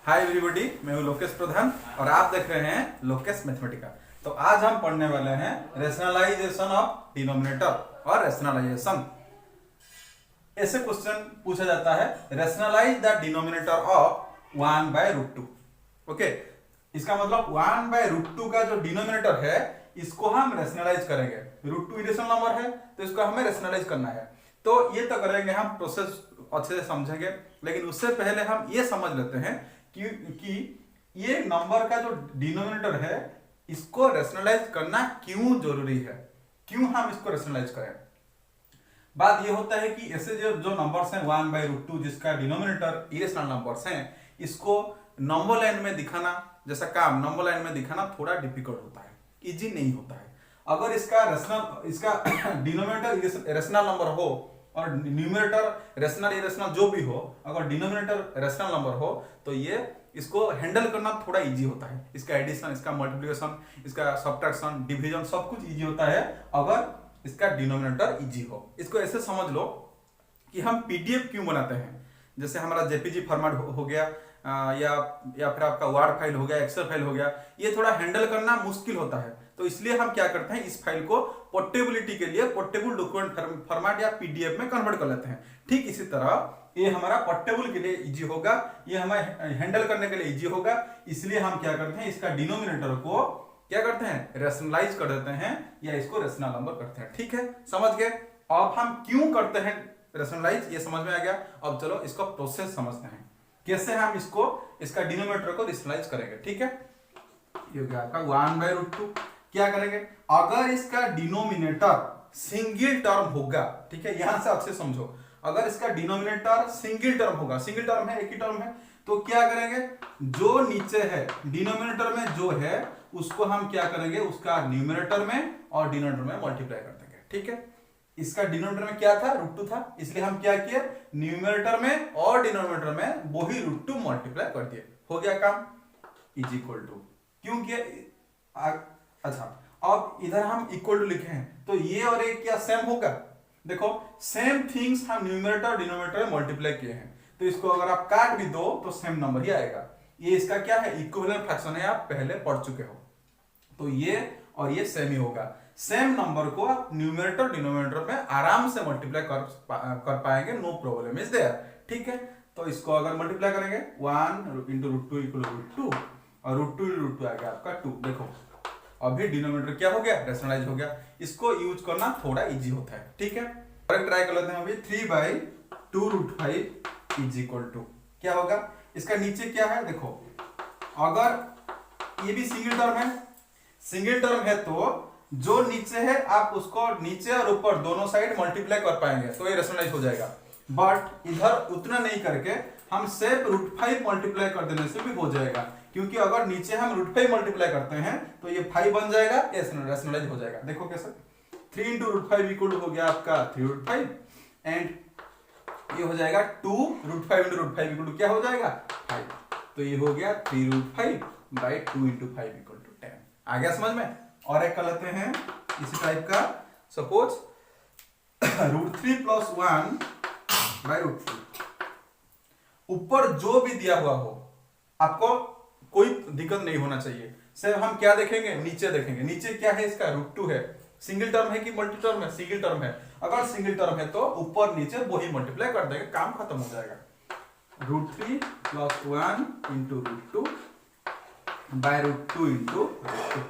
Hi everybody, मैं हूं लोकेश प्रधान और आप देख रहे हैं लोकेश मैथमेटिका। तो आज हम पढ़ने वाले हैं रेशनलाइजेशन ऑफ डिनोमिनेटर और रेशनलाइजेशन। ऐसे क्वेश्चन पूछा जाता है, rationalise the denominator of 1/√2। Okay, इसका मतलब 1/√2 का जो डिनोमिनेटर है इसको हम रेशनलाइज करेंगे। √2 इरेशनल नंबर है तो इसको हमें रेशनलाइज करना है। तो ये तो करेंगे हम, प्रोसेस अच्छे से समझेंगे, लेकिन उससे पहले हम ये समझ लेते हैं कि ये नंबर का जो डिनोमिनेटर है इसको रेशनलाइज करना क्यों जरूरी है, क्यों हम इसको रेशनलाइज करें। बात ये होता है कि ऐसे जो नंबर्स हैं 1/√2 जिसका डिनोमिनेटर इरेशनल नंबर्स हैं, इसको नंबर लाइन में दिखाना, जैसा काम नंबर लाइन में दिखाना थोड़ा डिफिकल्ट होता है, इजी नहीं होता है। अगर इसका डिनोमिनेटर रेशनल नंबर हो और न्यूमरेटर रेशनल इरेशनल जो भी हो, अगर डिनोमिनेटर रेशनल नंबर हो तो ये इसको हैंडल करना थोड़ा इजी होता है। इसका एडिशन, इसका मल्टीप्लिकेशन, इसका सब्ट्रैक्शन, डिवीजन सब कुछ इजी होता है अगर इसका डिनोमिनेटर इजी हो। इसको ऐसे समझ लो कि हम पीडीएफ क्यों बनाते हैं। जैसे हमारा जेपीजी फॉर्मेट हो गया या फिर आपका वर्ड फाइल हो गया, एक्सेल फाइल हो गया, ये थोड़ा हैंडल करना मुश्किल होता है। तो इसलिए हम क्या करते हैं, इस फाइल को पोर्टेबिलिटी के लिए पोर्टेबल डॉक्यूमेंट फॉर्मेट या पीडीएफ में कन्वर्ट कर लेते हैं। ठीक इसी तरह ये हमारा पोर्टेबल के लिए इजी होगा, ये हमें हैंडल करने के लिए इजी होगा। इसलिए हम क्या करते हैं, इसका डिनोमिनेटर को क्या करते हैं, रेशनलाइज कर देते हैं या इसको रेशनल नंबर करते हैं। ठीक है, समझ गए। अब हम क्यों करते हैं रेशनलाइज, ये समझ में आ गया। अब चलो इसका प्रोसेस समझते हैं, कैसे हम इसका डिनोमिनेटर को रेशनलाइज करेंगे। ठीक है, ये हो गया आपका 1/√2। क्या करेंगे, अगर इसका डिनोमिनेटर सिंगल टर्म होगा, ठीक है, यहां से अच्छे समझो, अगर इसका डिनोमिनेटर सिंगल टर्म होगा, सिंगल टर्म है, एक ही टर्म है, तो क्या करेंगे, जो नीचे है डिनोमिनेटर में जो है उसको हम क्या करेंगे, उसका न्यूमरेटर में और डिनोमिनेटर में मल्टीप्लाई कर देंगे। ठीक है, इसका डिनोमिनेटर में क्या था, √2 था, इसलिए हम क्या किए, न्यूमरेटर में और डिनोमिनेटर में वही √2 मल्टीप्लाई कर दिए, हो गया काम। इज इक्वल टू क्यों किया, अच्छा अब इधर हम इक्वल टू लिखे हैं तो ये और ये क्या सेम होगा। देखो सेम थिंग्स हम न्यूमरेटर और डिनोमिनेटर में मल्टीप्लाई किए हैं, तो इसको अगर आप काट भी दो तो सेम नंबर ही आएगा। ये इसका क्या है, इक्विवेलेंट फ्रैक्शन है, आप पहले पढ़ चुके हो। तो ये और ये सेम ही होगा। सेम नंबर को आप न्यूमरेटर डिनोमिनेटर में आराम से मल्टीप्लाई कर पाएंगे, नो प्रॉब्लम इज देयर। ठीक है, तो इसको अगर मल्टीप्लाई करेंगे 1 इंटू √2 इक्वल √2 और √2 इंटू √2 आ गया आपका 2। देखो अभी डिनोमिनेटर क्या हो गया, रेशनलाइज हो गया। इसको यूज करना थोड़ा इजी होता है। ठीक है, और ट्राई कर लेते हैं अभी। 3/2√5 इज इक्वल टू क्या होगा, इसका नीचे क्या है, देखो अगर ये भी सिंगल टर्म है, सिंगल टर्म है तो जो नीचे है आप उसको नीचे और ऊपर दोनों साइड मल्टीप्लाई कर पाएंगे तो ये रेशनलाइज हो जाएगा। बट इधर उतना नहीं करके हम सिर्फ √5 मल्टीप्लाई कर देने से भी हो जाएगा, क्योंकि अगर नीचे हम √5 मल्टीप्लाई करते हैं तो ये 5 बन जाएगा, रेशनलाइज हो जाएगा। देखो कैसे, 3 इंटू √5 इक्वल हो गया आपका 3√5 एंड ये हो जाएगा 2√5 इंटू √5 इक्वल क्या हो जाएगा 5। तो ये हो गया 3√5/2 इंटू 5 इक्वल टू 10। आ गया समझ में। और एक कर लेते हैं इसी टाइप का, सपोज √3 + 1/√2। ऊपर जो भी दिया हुआ हो आपको कोई दिक्कत नहीं होना चाहिए। सिर्फ हम क्या देखेंगे, नीचे देखेंगे। नीचे क्या है, इसका √2 है, सिंगल टर्म है कि मल्टी टर्म है, सिंगल टर्म है। अगर सिंगल टर्म है तो ऊपर नीचे वही मल्टीप्लाई कर देंगे, काम खत्म हो जाएगा। √3 + 1 इंटू √2/√2 इंटू √2।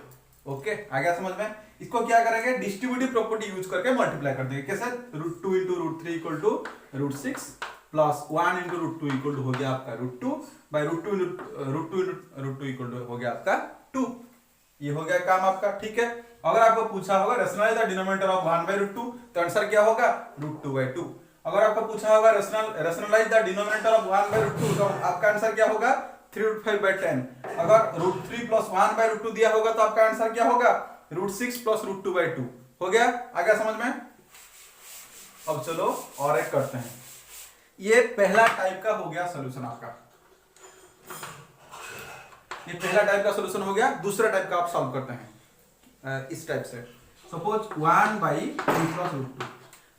ओके, आ गया समझ में। इसको क्या करेंगे, डिस्ट्रीब्यूटिव प्रॉपर्टी यूज करके मल्टीप्लाई कर देंगे। कैसे, √2 into √3 equal to √6 plus 1 into √2 equal to हो गया आपका √2/√2 √2 इक्वल टू हो गया आपका 2। ये हो गया काम आपका। ठीक है, अगर आपको पूछा होगा रेशनलाइज द डिनोमिनेटर ऑफ 1/√2 तो आंसर क्या होगा, √2/2। अगर आपको पूछा होगा रेशनलाइज द डिनोमिनेटर ऑफ 1/√2 तो आपका आंसर क्या होगा, 3√5/10। अगर √3 + 1/√2 दिया होगा तो आपका आंसर क्या होगा, √6 + √2/2। हो गया, आ गया समझ में। अब चलो और एक करते हैं। ये पहला टाइप का हो गया सॉल्यूशन आपका, ये पहला टाइप का सॉल्यूशन हो गया। दूसरा टाइप का आप सॉल्व करते हैं इस टाइप से। Suppose 1/3 + √2,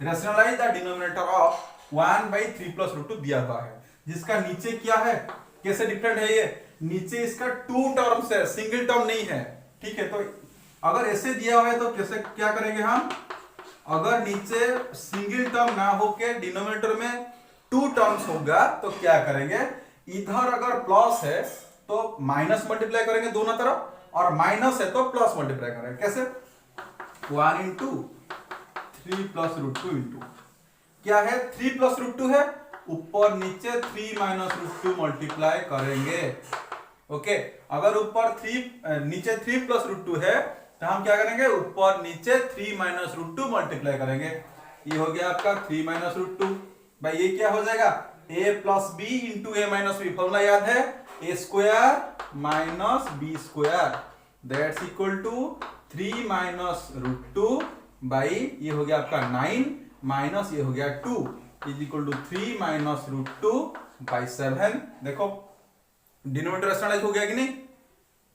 rationalise the denominator of 1/3 + √2 दिया हुआ है, जिसका नीचे क्या है, कैसे डिफरेंट है ये? नीचे इसका टू टर्म्स है, सिंगल टर्म नहीं है, ठीक है। तो अगर ऐसे दिया हुआ है तो कैसे क्या करेंगे हम? अगर नीचे सिंगल टर्म ना होके डिनोमिनेटर में टू टर्म्स होगा तो क्या करेंगे? इधर अगर प्लस है तो माइनस मल्टीप्लाई करेंगे दोनों तरफ, और माइनस है तो प्लस मल्टीप्लाई करेंगे। कैसे? 1 इंटू 3 प्लस रूट 2 इंटू क्या है? 3 प्लस रूट 2 है, ऊपर नीचे 3 माइनस रूट 2 मल्टीप्लाई करेंगे। ओके, अगर ऊपर 3 नीचे 3 प्लस रूट 2 है तो हम क्या करेंगे? ऊपर नीचे 3 माइनस रूट 2 मल्टीप्लाई करेंगे। ये हो गया आपका 3 माइनस रूट 2। भाई ये क्या हो जाएगा? a plus B into A minus B. Formula याद है? A square minus B square that's equal to 3 minus root 2 by ये हो गया आपका 9 माइनस ये हो गया 2 is equal to 3 minus root 2 by 7। देखो डिनोमिनेटर रैशनलाइज हो गया कि नहीं?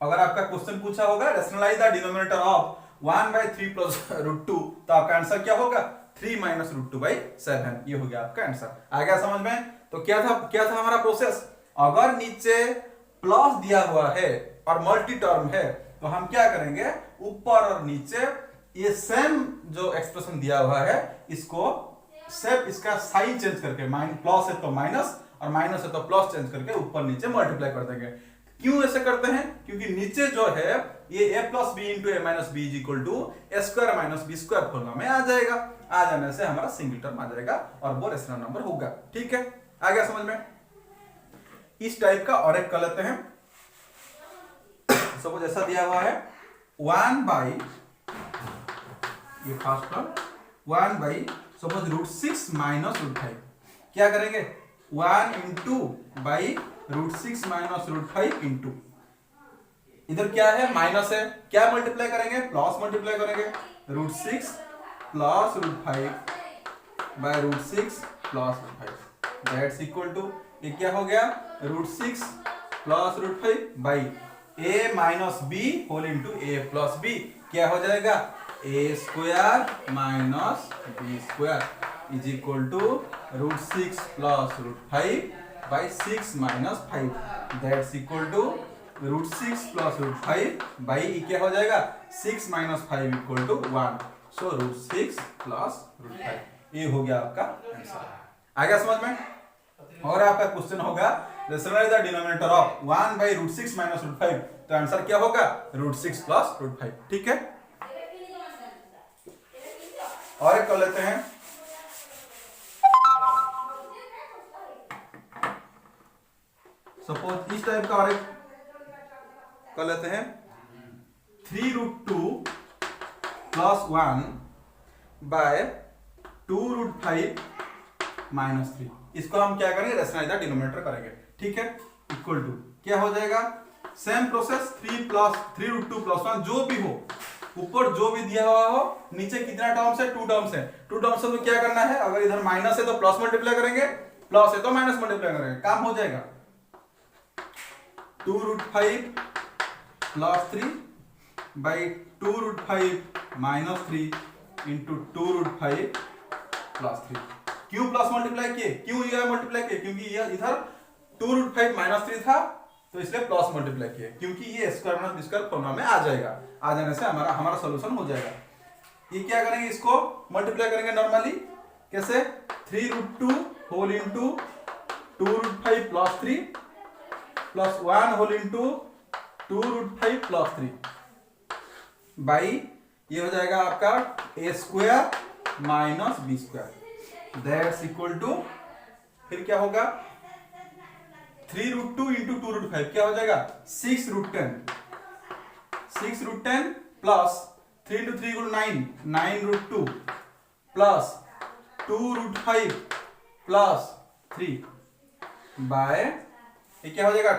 अगर आपका क्वेश्चन पूछा होगा rationalise the denominator of 1/3 plus root 2 तो आपका आंसर क्या होगा? 3 माइनस रूट 2 बाई 7। ये हो गया आपका आंसर। आ गया समझ में? तो क्या था हमारा प्रोसेस? अगर नीचे प्लस दिया हुआ है और मल्टी टर्म है तो हम क्या करेंगे? ऊपर और नीचे ये सेम जो एक्सप्रेशन दिया हुआ है इसको सिर्फ इसका साइन चेंज करके, प्लस है तो माइनस और माइनस है तो प्लस चेंज करके ऊपर नीचे मल्टीप्लाई कर देंगे। क्यों ऐसे करते हैं? क्योंकि नीचे जो है ये a plus B into A minus B is equal to A square minus B square formula में आ जाएगा। आ जाने से हमारा सिंगल टर्म आ जाएगा और वो रेशनल नंबर होगा। ठीक है, आ गया समझ में? इस टाइप का और एक कर लेते हैं। सपोज ऐसा दिया हुआ है 1 बाई ये first term 1 by suppose root 6 minus root 5। क्या करेंगे? 1 into by root 6 minus root 5 into इधर क्या है? माइनस है, क्या मल्टीप्लाई करेंगे? प्लस मल्टीप्लाई करेंगे। Root 6 plus root 5 by root 6 plus root 5 that's equal to ये क्या हो गया? Root 6 plus root 5 by a minus B whole into A plus B. क्या हो जाएगा? A square minus B square is equal to root 6 plus root 5 by 6 minus 5 that's equal to root 6 plus root 5 by क्या हो जाएगा? 6 minus 5 equal to 1। So root 6 plus root 5 ये हो गया आपका आंसर। आ गया समझ में? और आपका क्वेश्चन होगा rationalise the denominator of 1 by root 6 minus root 5 तो आंसर क्या होगा? Root 6 plus root 5। ठीक है, और एक कर लेते हैं। सपोज इस टाइप का और एक कर लेते हैं 3 root 2 plus 1 by 2 root 5 minus 3। इसको हम क्या करेंगे? रैशनलाइज द डिनोमिनेटर करेंगे। ठीक है, इक्वल टू क्या हो जाएगा? सेम प्रोसेस 3 रूट 2 प्लस 1 जो भी हो, ऊपर जो भी दिया हुआ हो, नीचे कितना टर्म्स है? 2 टर्म्स है। 2 टर्म्स है तो क्या करना है? अगर इधर माइनस है तो प्लस मल्टीप्लाई करेंगे, प्लस है तो माइनस मल्टीप्लाई करेंगे, काम हो जाएगा। 2 root 5 plus 3 by 2 root 5 minus 3 into 2 root 5 plus 3। क्यों प्लस मल्टीप्लाई किए? क्यों ये मल्टीप्लाई किए? क्योंकि ये इधर 2 रूट 5 माइनस 3 था तो इसलिए प्लस मल्टीप्लाई किए, क्योंकि ये square minus B square formula में आ जाएगा। आ जाने से हमारा सॉल्यूशन हो जाएगा। ये क्या करेंगे? इसको मल्टीप्लाई करेंगे नॉर्मली। कैसे? 3 root 2 whole into 2 root 5 plus 3 plus 1 whole into 2 root 5 plus 3 by ये हो जाएगा आपका A square minus B square that's equal to फिर क्या होगा? 3 रूट 2 इंटू 2 रूट 5 क्या हो जाएगा? 6 root 10 6 root 10 plus 3 into 3 equal 9 9 root 2 plus 2 root 5 plus 3 by ये क्या हो जाएगा?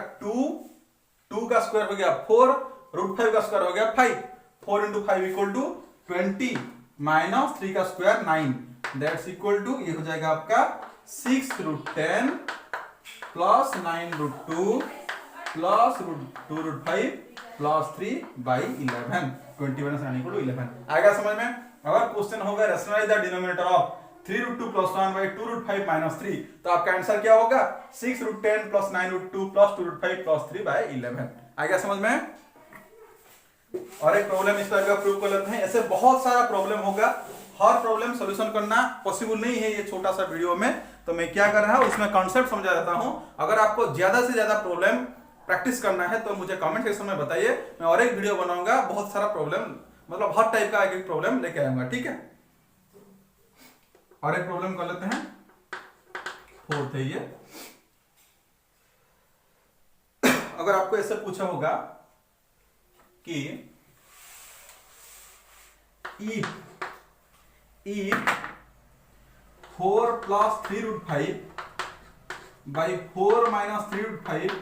2 का स्क्वायर हो गया 4 रूट 5 का स्क्वायर हो गया 5 4 इंटू 5 इक्वल टू 20 माइनस 3 का स्क्वायर 9 दैट्स इक्वल टू ये हो जाएगा आपका 6 root 10 plus 9 root 2 plus 2 root 5 plus 3 by 11 21 equal to 11। आएगा समझ में? अगर क्वेश्चन होगा rationalise the denominator of 3√2 plus 1 by 2√5 minus 3, तो आपका आंसर क्या होगा 6√10 प्लस 9√2 प्लस 2√5 प्लस 3 बाई 11। आ गया समझ में? और एक प्रॉब्लम इस तरह का प्रूव कर लेते हैं। ऐसे बहुत सारा प्रॉब्लम होगा, हर प्रॉब्लम सॉल्यूशन करना पॉसिबल नहीं है ये छोटा सा वीडियो में, तो मैं क्या कर रहा हूं उसमें कॉन्सेप्ट समझा देता हूं। अगर आपको ज्यादा से ज्यादा प्रॉब्लम प्रैक्टिस करना है तो मुझे कमेंट सेक्शन में बताइए, मैं और एक वीडियो बनाऊंगा, बहुत सारा प्रॉब्लम मतलब हर टाइप का एक प्रॉब्लम लेके आऊंगा, ठीक है। और एक प्रॉब्लम कर लेते हैं, फोर्थ है ये। अगर आपको ऐसे पूछा होगा कि if 4 plus 3√5 by 4 minus 3√5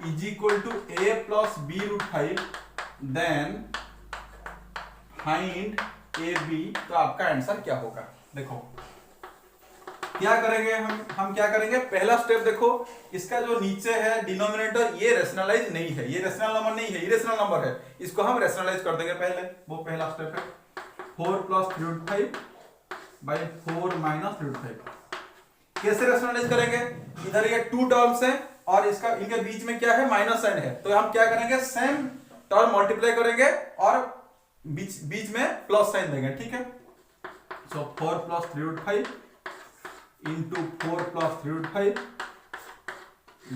is equal to a plus b√5, then find ab, तो आपका आंसर क्या होगा? देखो क्या करेंगे हम क्या करेंगे, पहला स्टेप देखो, इसका जो नीचे है डिनोमिनेटर ये रेशनलाइज नहीं है, ये रेशनल नंबर नहीं है, इरेशनल नंबर है, इसको हम रेशनलाइज कर देंगे पहले, वो पहला स्टेप है। 4 प्लस 3√5 बाई 4 माइनस 3√5 कैसे रेशनलाइज करेंगे? इधर ये टू टर्म्स है और इसका इनके बीच में क्या है, माइनस साइन है, तो हम क्या करेंगे सेम टर्म मल्टीप्लाई करेंगे और बीच में प्लस साइन देंगे, ठीक है। So 4 plus 3√5 into 4 plus 3√5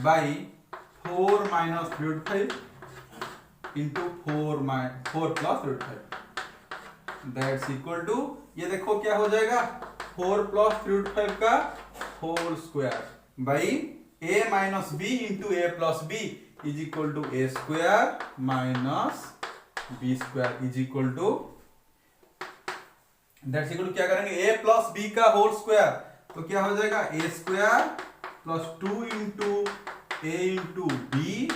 by 4 minus 3√5 into 4 plus 3√5 that's equal to, ये देखो क्या हो जाएगा 4 प्लस 3√5 का whole square by a minus B into A plus B is equal to A square minus B square is equal to, that's equal to क्या करेंगे a plus B का whole square, तो क्या हो जाएगा A square plus 2 into A into B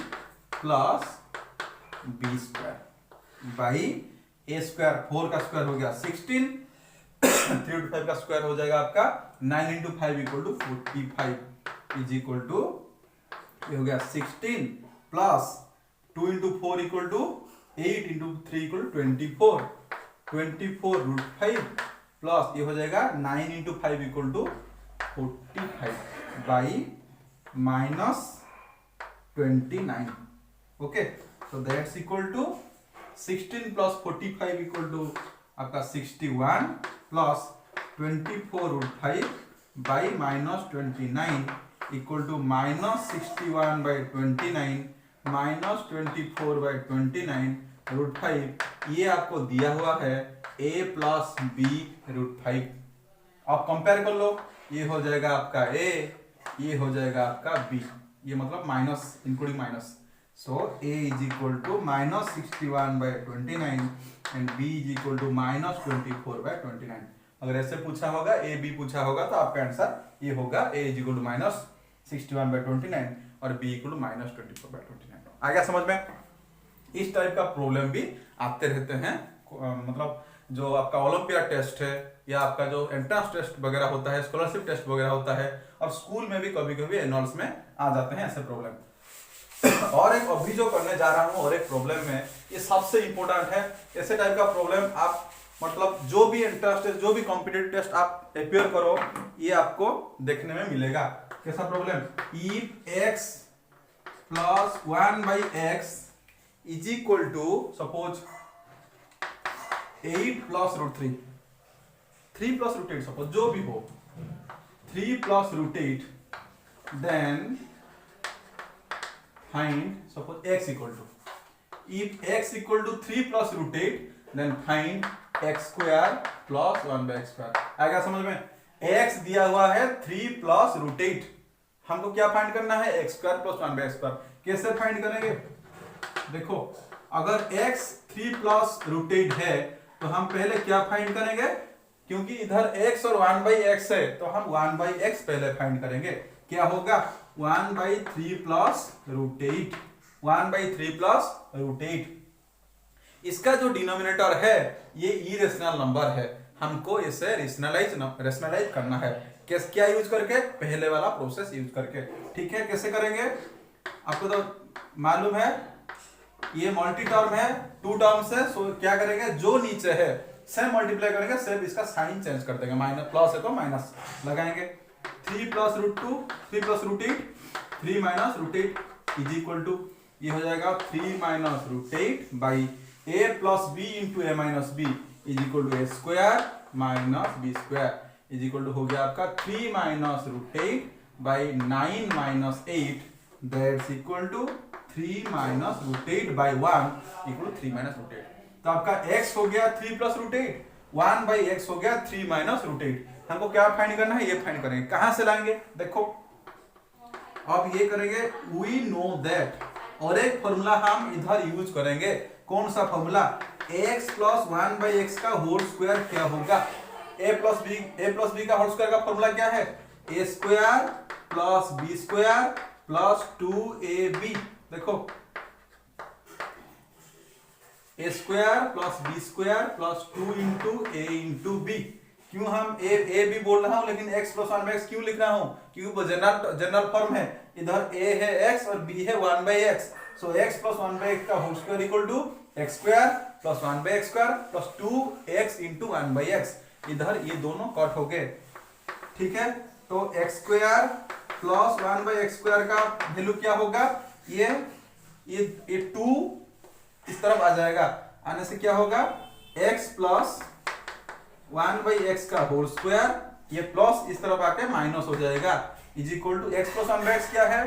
plus B square by A square, 4 का square हो गया 16, 3/5 का स्क्वायर हो जाएगा आपका 9 into 5 equal to 45 is equal to, ये हो गया 16 plus 2 into 4 equal to 8 into 3 equal to 24, 24√5 plus ये हो जाएगा 9 into 5 equal to 45 by minus 29, okay. तो that's equal to 16 plus 45 equal to आपका 61 plus 24√5 by minus 29 equal to minus 61 by 29 minus 24 by 29√5, ये आपको दिया हुआ है a प्लस b√5। आप कंपेयर कर लो, ये हो जाएगा आपका a, ये हो जाएगा आपका b, ये मतलब minus including minus, so a is equal to minus 61 by 29 and b is equal to minus 24 by 29। अगर ऐसे पूछा होगा a b पूछा होगा तो आपका आंसर ये होगा a is equal to minus 61 by 29 और b equal to minus 24 by 29। आ गया समझ में? इस टाइप का प्रॉब्लम भी आते रहते हैं, मतलब जो आपका ओलंपियाड टेस्ट है या आपका जो एंट्रेंस टेस्ट वगैरह होता है, स्कॉलरशिप टेस्ट वगैरह होता है, और स्कूल में भी कभी कभी एनुअल्स में आ जाते हैं ऐसे प्रॉब्लम। और एक अभी जो करने जा रहा हूं और एक प्रॉब्लम में, ये सबसे इंपॉर्टेंट है, ऐसे टाइप का प्रॉब्लम आप मतलब जो भी एंट्रेंस टेस्ट, जो भी कॉम्पिटिटिव टेस्ट आप अपियर करो, ये आपको देखने में मिलेगा। कैसा problem? If x plus 1 by X is equal to suppose 8 plus √3, 3 plus √8 suppose जो भी हो, 3 plus √8, then find suppose x equal to, if x equal to 3 plus √8 then find x square plus 1 by x square। आएगा समझ में? x दिया हुआ है 3 plus √8, हमको क्या फाइंड करना है x square plus 1 by x square। कैसे फाइंड करेंगे? देखो अगर x 3 plus √8 है तो हम पहले क्या फाइंड करेंगे, क्योंकि इधर x और 1 by x है तो हम 1 by x पहले फाइंड करेंगे। क्या होगा 1 by 3 plus √8, 1 by 3 plus √8। इसका जो डिनोमिनेटर है ये इरेशनल नंबर है, हमको इसे रेशनलाइज करना है। क्या यूज करके? पहले वाला प्रोसेस यूज करके, ठीक है। कैसे करेंगे आपको तो मालूम है, ये मल्टी टर्म है, टू टर्म्स है, सो क्या करेंगे जो नीचे है सेम मल्टीप्लाई करेंगे, सिर्फ इसका साइन चेंज कर देंगे, माइनस प्लस है तो माइनस लगाएंगे। 3 plus root 2, 3 plus root 8, 3 minus root 8 is equal to, ये हो जाएगा 3 minus root 8 by a plus B into A minus B is equal to A square minus B square is equal to हो गया आपका 3 minus root 8 by 9 minus 8 that's equal to 3 minus root 8 by 1 equal to 3 minus root 8। तो आपका x हो गया 3 plus root 8, 1 by x हो गया 3 minus root 8। हमको क्या फाइंड करना है, ये फाइंड करेंगे। कहां से लाएंगे, देखो अब ये करेंगे वी नो दैट, और एक फॉर्मूला हम इधर यूज करेंगे। कौन सा formula, x plus 1 by x का होल स्क्वायर क्या होगा, a प्लस बी का होल स्क्वायर का फॉर्मूला क्या है, a square plus B square plus 2ab। देखो a square plus B square plus 2 into A into b. क्यों हम ए बी बोल रहा हूं लेकिन x प्लस 1 बाई एक्स क्यों लिख रहा हूं, क्योंकि जनरल फॉर्म है, इधर a है x और b है 1 by x. So x plus 1 by x का whole square equal to x square plus 1 by x square plus 2x into 1 by x. इधर ये दोनों कट हो गए, ठीक है। तो x square plus 1 by x square का वैल्यू क्या होगा, ये 2 इस तरफ आ जाएगा, आने से क्या होगा x प्लस 1 बाई एक्स का होल स्क्वायर, ये प्लस इस तरफ आके माइनस हो जाएगा is equal to x plus 1 by x क्या है,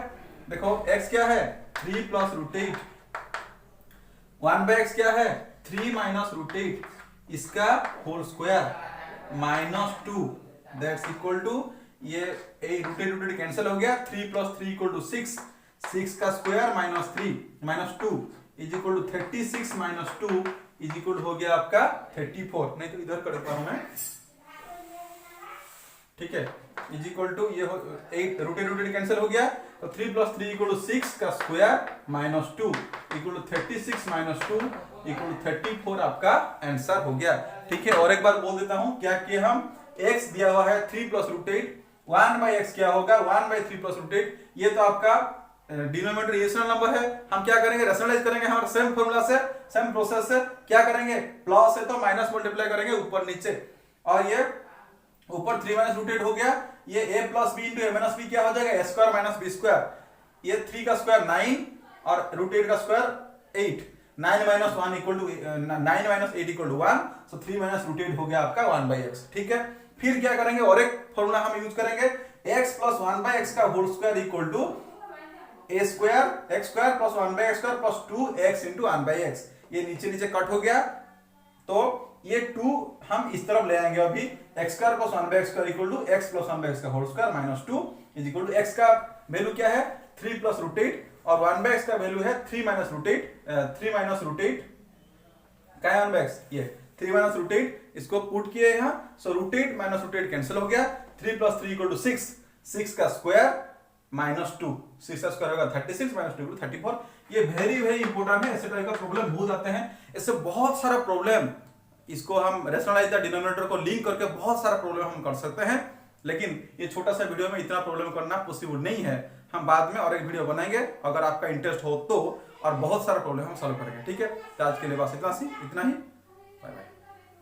देखो x क्या है 3 प्लस रूट 8, 1 बाई एक्स क्या है 3 माइनस रूट 8, इसका whole square minus 2 that's equal to, ये रूटेड कैंसिल हो गया, 3 प्लस 3 इक्वल टू 6, 6 का square minus 3 minus 2 is equal to 36 minus 2 is equal हो गया आपका 34, नहीं तो इधर करता हूं मैं, ठीक है, इज इक्वल टू ये 8 रूटेड कैंसिल हो गया, तो 3 प्लस 3 इक्वल टू 6 का square minus 2 equal to 36 minus 2 equal to 34 आपका आंसर हो गया, ठीक है। और एक बार बोल देता हूं क्या कि हम x दिया हुआ है 3 प्लस रूट 8, 1 बाई एक्स क्या होगा 1 बाई 3 प्लस रूट 8, ये तो आपका डिनोमिनेटर रेशनल नंबर है। हम क्या करेंगे, रैशनलाइज करेंगे हमारे सेम फॉर्मूला से, सेम प्रोसेस से। क्या करेंगे, प्लस है तो माइनस मल्टीप्लाई करेंगे ऊपर नीचे, और ये ऊपर 3 माइनस रूट 8 हो गया, ये a plus B into A minus b क्या हो जाएगा a square minus B square, ये 3 का स्क्वायर 9 और रूट 8 का square 8, 9 minus 1 equal to 9 minus 8 equal to 1, so 3 minus root 8 हो गया आपका 1 बाई एक्स, ठीक है। फिर क्या करेंगे, और एक फॉर्मूला हम यूज करेंगे, x प्लस 1 बाई एक्स का whole square equal to a square x square plus 1 by x square plus 2x into 1 by x. ये नीचे नीचे कट हो गया, तो ये 2 हम इस तरफ ले आएंगे अभी, x square plus 1 by x square equal to x plus 1 by x का whole square minus 2 is equal to x का वैल्यू क्या है 3 प्लस रूट 8 और 1 बाई एक्स का वैल्यू है 3 माइनस रूट 8, 3 माइनस रूट 8 क्या है 1 बाई एक्स, ये 3 माइनस रूट 8, इसको पुट किए यहाँ, so root 8 minus root 8 cancel हो गया, 3 प्लस 3 इक्वल टू 6, 6 का स्क्वायर माइनस 2, 6 का स्क्वायर होगा 36 माइनस 2 34। ये वेरी इंपॉर्टेंट है, ऐसे टाइप का प्रॉब्लम हो जाते हैं, इससे बहुत सारा प्रॉब्लम, इसको हम रैशनलाइज द डिनोमिनेटर को लिंक करके बहुत सारा प्रॉब्लम हम कर सकते हैं, लेकिन ये छोटा सा वीडियो में इतना प्रॉब्लम करना पॉसिबल नहीं है। हम बाद में और एक वीडियो बनाएंगे अगर आपका इंटरेस्ट हो तो, और बहुत सारा प्रॉब्लम हम सॉल्व करेंगे, ठीक है। तो आज के लिए बस इतना ही।